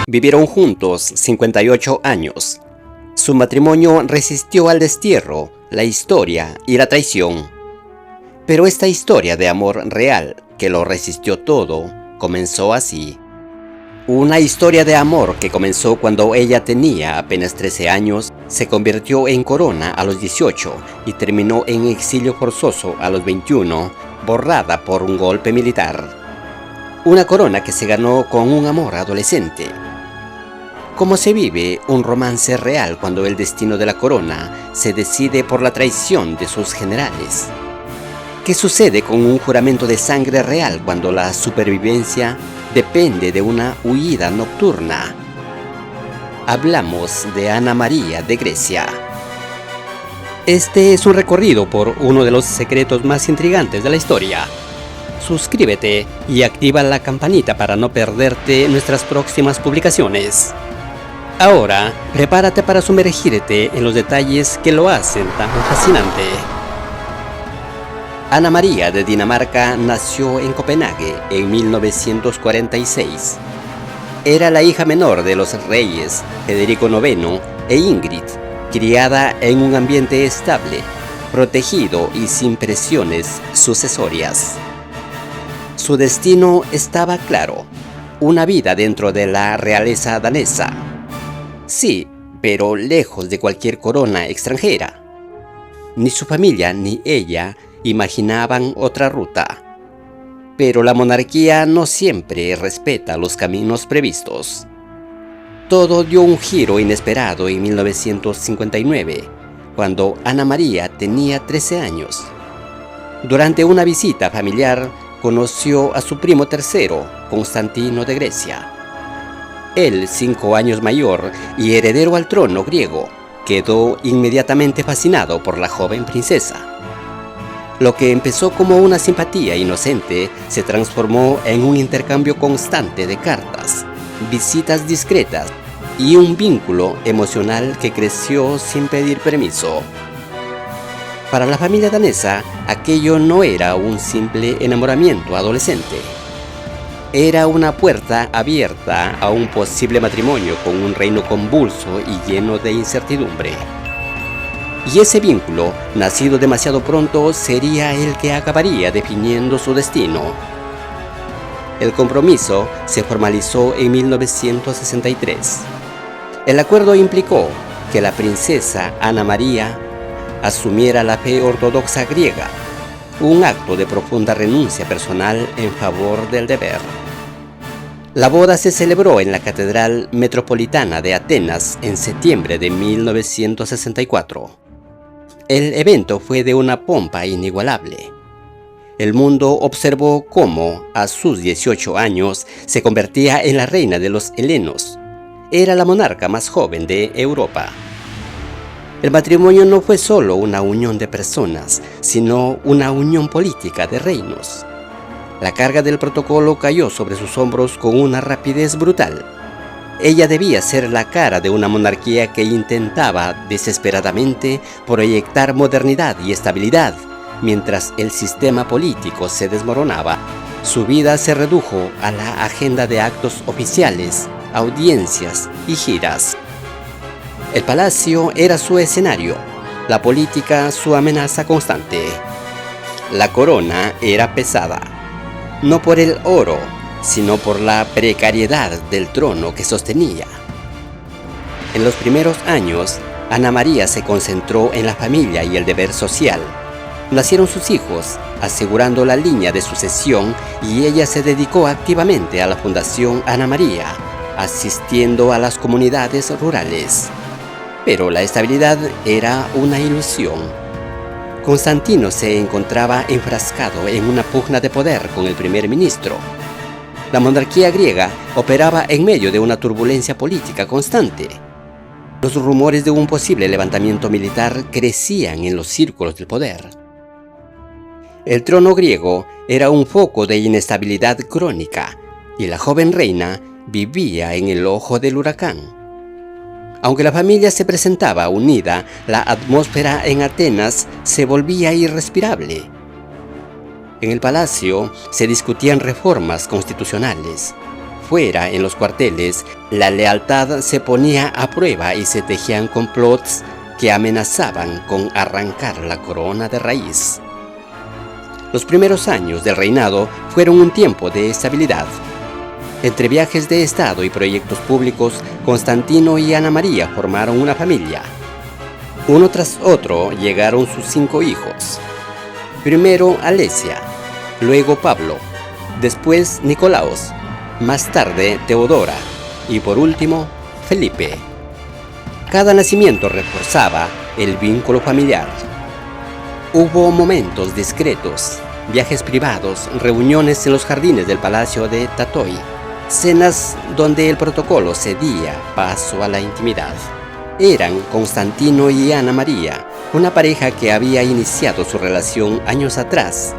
Vivieron juntos 58 años. Su matrimonio resistió al destierro, la historia y la traición. Pero esta historia de amor real, que lo resistió todo, comenzó así. Una historia de amor que comenzó cuando ella tenía apenas 13 años, se convirtió en corona a los 18 y terminó en exilio forzoso a los 21, borrada por un golpe militar. Una corona que se ganó con un amor adolescente. ¿Cómo se vive un romance real cuando el destino de la corona se decide por la traición de sus generales? ¿Qué sucede con un juramento de sangre real cuando la supervivencia depende de una huida nocturna? Hablamos de Ana María de Grecia. Este es un recorrido por uno de los secretos más intrigantes de la historia. Suscríbete y activa la campanita para no perderte nuestras próximas publicaciones. Ahora, prepárate para sumergirte en los detalles que lo hacen tan fascinante. Ana María de Dinamarca nació en Copenhague en 1946. Era la hija menor de los reyes Federico IX e Ingrid, criada en un ambiente estable, protegido y sin presiones sucesorias. Su destino estaba claro, una vida dentro de la realeza danesa. Sí, pero lejos de cualquier corona extranjera. Ni su familia ni ella imaginaban otra ruta. Pero la monarquía no siempre respeta los caminos previstos. Todo dio un giro inesperado en 1959, cuando Ana María tenía 13 años. Durante una visita familiar, conoció a su primo tercero, Constantino de Grecia. Él, 5 años mayor y heredero al trono griego, quedó inmediatamente fascinado por la joven princesa. Lo que empezó como una simpatía inocente se transformó en un intercambio constante de cartas, visitas discretas y un vínculo emocional que creció sin pedir permiso. Para la familia danesa, aquello no era un simple enamoramiento adolescente. Era una puerta abierta a un posible matrimonio con un reino convulso y lleno de incertidumbre. Y ese vínculo, nacido demasiado pronto, sería el que acabaría definiendo su destino. El compromiso se formalizó en 1963. El acuerdo implicó que la princesa Ana María asumiera la fe ortodoxa griega, un acto de profunda renuncia personal en favor del deber. La boda se celebró en la Catedral Metropolitana de Atenas en septiembre de 1964. El evento fue de una pompa inigualable. El mundo observó cómo, a sus 18 años, se convertía en la reina de los helenos. Era la monarca más joven de Europa. El matrimonio no fue solo una unión de personas, sino una unión política de reinos. La carga del protocolo cayó sobre sus hombros con una rapidez brutal. Ella debía ser la cara de una monarquía que intentaba desesperadamente proyectar modernidad y estabilidad, mientras el sistema político se desmoronaba. Su vida se redujo a la agenda de actos oficiales, audiencias y giras. El palacio era su escenario, la política su amenaza constante. La corona era pesada, no por el oro, sino por la precariedad del trono que sostenía. En los primeros años, Ana María se concentró en la familia y el deber social. Nacieron sus hijos, asegurando la línea de sucesión, y ella se dedicó activamente a la Fundación Ana María, asistiendo a las comunidades rurales. Pero la estabilidad era una ilusión. Constantino se encontraba enfrascado en una pugna de poder con el primer ministro. La monarquía griega operaba en medio de una turbulencia política constante. Los rumores de un posible levantamiento militar crecían en los círculos del poder. El trono griego era un foco de inestabilidad crónica, y la joven reina vivía en el ojo del huracán. Aunque la familia se presentaba unida, la atmósfera en Atenas se volvía irrespirable. En el palacio se discutían reformas constitucionales, Afuera, en los cuarteles, la lealtad se ponía a prueba y se tejían complots que amenazaban con arrancar la corona de raíz. Los primeros años del reinado fueron un tiempo de estabilidad. Entre viajes de Estado y proyectos públicos, Constantino y Ana María formaron una familia. Uno tras otro llegaron sus 5 hijos. Primero Alesia, luego Pablo, después Nicolaos, más tarde Teodora y por último Felipe. Cada nacimiento reforzaba el vínculo familiar. Hubo momentos discretos, viajes privados, reuniones en los jardines del palacio de Tátoi, cenas donde el protocolo cedía paso a la intimidad. Eran Constantino y Ana María, una pareja que había iniciado su relación años atrás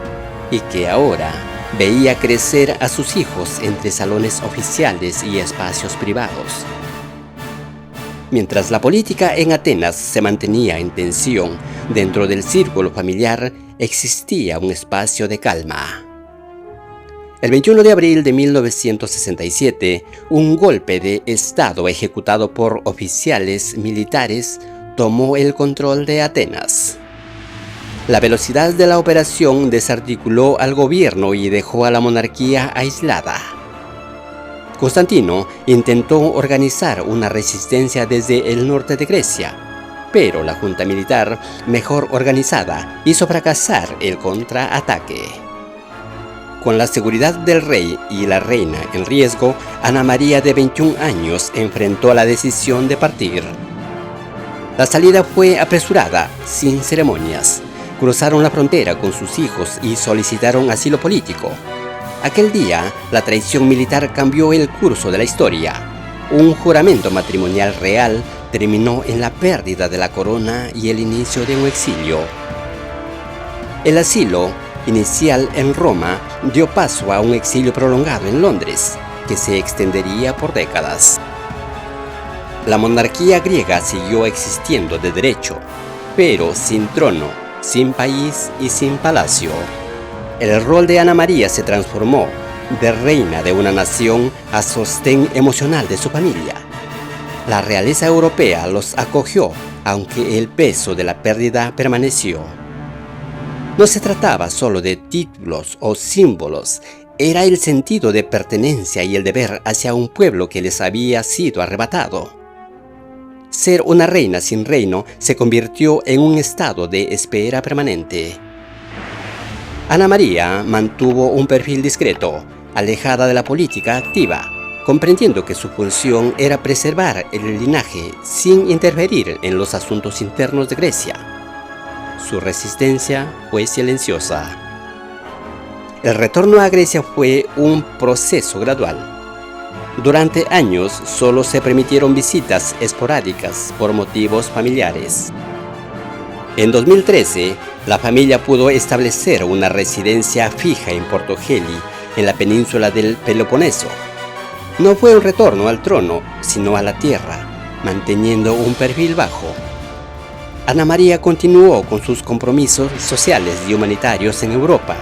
y que ahora veía crecer a sus hijos entre salones oficiales y espacios privados. Mientras la política en Atenas se mantenía en tensión, dentro del círculo familiar existía un espacio de calma. El 21 de abril de 1967, un golpe de Estado ejecutado por oficiales militares tomó el control de Atenas. La velocidad de la operación desarticuló al gobierno y dejó a la monarquía aislada. Constantino intentó organizar una resistencia desde el norte de Grecia, pero la junta militar, mejor organizada, hizo fracasar el contraataque. Con la seguridad del rey y la reina en riesgo, Ana María, de 21 años, enfrentó la decisión de partir. La salida fue apresurada, sin ceremonias. Cruzaron la frontera con sus hijos y solicitaron asilo político. Aquel día, la traición militar cambió el curso de la historia. Un juramento matrimonial real terminó en la pérdida de la corona y el inicio de un exilio. El asilo inicial en Roma dio paso a un exilio prolongado en Londres, que se extendería por décadas. La monarquía griega siguió existiendo de derecho, pero sin trono, sin país y sin palacio. El rol de Ana María se transformó de reina de una nación a sostén emocional de su familia. La realeza europea los acogió, aunque el peso de la pérdida permaneció. No se trataba solo de títulos o símbolos, era el sentido de pertenencia y el deber hacia un pueblo que les había sido arrebatado. Ser una reina sin reino se convirtió en un estado de espera permanente. Ana María mantuvo un perfil discreto, alejada de la política activa, comprendiendo que su función era preservar el linaje sin interferir en los asuntos internos de Grecia. Su resistencia fue silenciosa. El retorno a Grecia fue un proceso gradual. Durante años solo se permitieron visitas esporádicas por motivos familiares. En 2013, la familia pudo establecer una residencia fija en Portogeli, en la península del Peloponeso. No fue un retorno al trono, sino a la tierra, manteniendo un perfil bajo. Ana María continuó con sus compromisos sociales y humanitarios en Europa.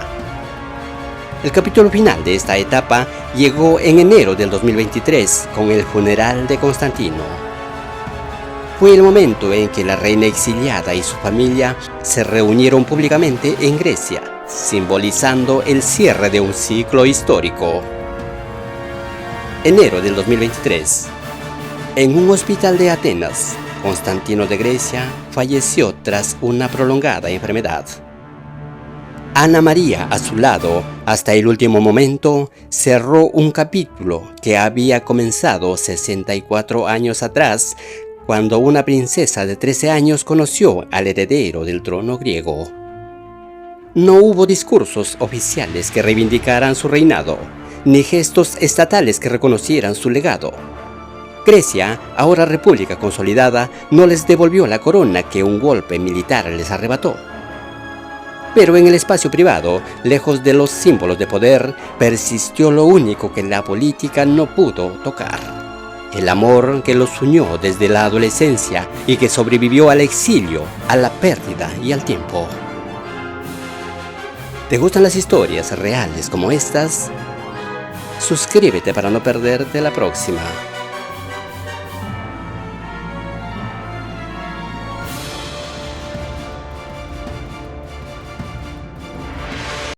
El capítulo final de esta etapa llegó en enero del 2023 con el funeral de Constantino. Fue el momento en que la reina exiliada y su familia se reunieron públicamente en Grecia, simbolizando el cierre de un ciclo histórico. Enero del 2023. En un hospital de Atenas, Constantino de Grecia falleció tras una prolongada enfermedad. Ana María, a su lado, hasta el último momento, cerró un capítulo que había comenzado 64 años atrás, cuando una princesa de 13 años conoció al heredero del trono griego. No hubo discursos oficiales que reivindicaran su reinado, ni gestos estatales que reconocieran su legado. Grecia, ahora república consolidada, no les devolvió la corona que un golpe militar les arrebató. Pero en el espacio privado, lejos de los símbolos de poder, persistió lo único que la política no pudo tocar: el amor que los unió desde la adolescencia y que sobrevivió al exilio, a la pérdida y al tiempo. ¿Te gustan las historias reales como estas? Suscríbete para no perderte la próxima.